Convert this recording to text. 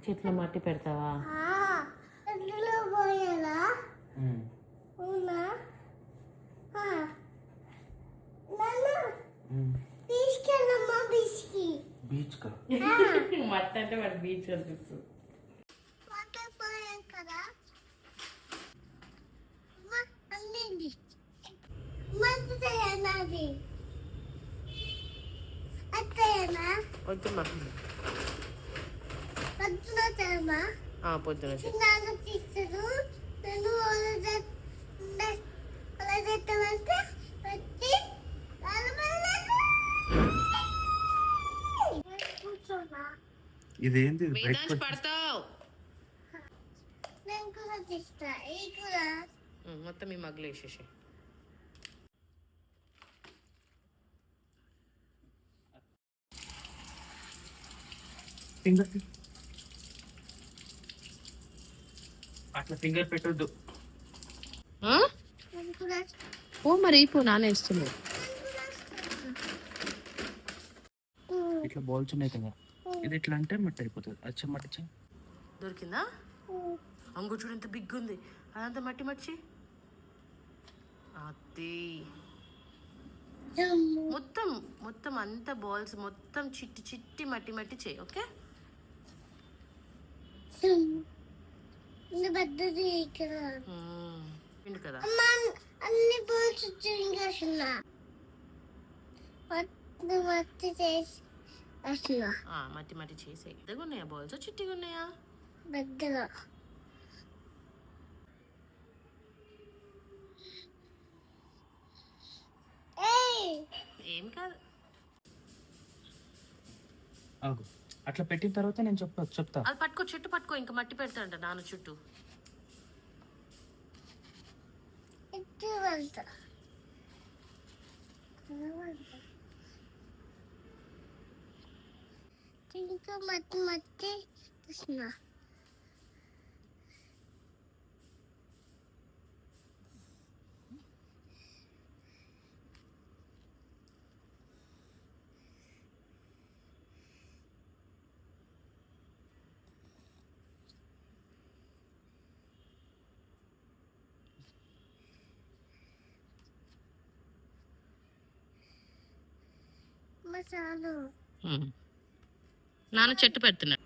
చెట్లు మట్టి పెడతావా? బీచ్ కా మట్టి అంటే వాడు బీచ్ కనిపిస్తుంది. పొద్దున్న పొద్దున ఇదేంటి పడతావు మొత్తం ఈ మగ్గులు వేసేసి. ఫింగర్ అట్లా ఫింగర్ పెట్టొద్దు. ఓ మరి ఇప్పుడు నానేస్తున్నావు. ఇట్లా బాల్స్ ఉన్నాయి కదా, ఇది ఇట్లా అంటే మట్టి అయిపోతుంది. అచ్చ మట్టి దొరికిందా? అంగు చూడు ఎంత బిగ్ ఉంది. అదంతా మట్టి మట్టి అది మొత్తం మొత్తం అంతా బాల్స్ మొత్తం చిట్టి చిట్టి మట్టి మట్టి చేయి. ఓకే కదా అన్ని బాల్స్ మట్టి మట్టి చేసే. పెద్దగా ఉన్నాయా బాల్స్ చిట్టిగా ఉన్నాయా? పెద్దగా. ఏం కాదు. అట్లా పెట్టిన తర్వాత నేను చెప్తా. అది పట్టుకో, చుట్టూ పట్టుకో. ఇంకా మట్టి పెడతాంట నాన్న చుట్టూ. ఇంకా మట్టి మట్టి నాన్న చెట్టు పెడుతున్నాడు.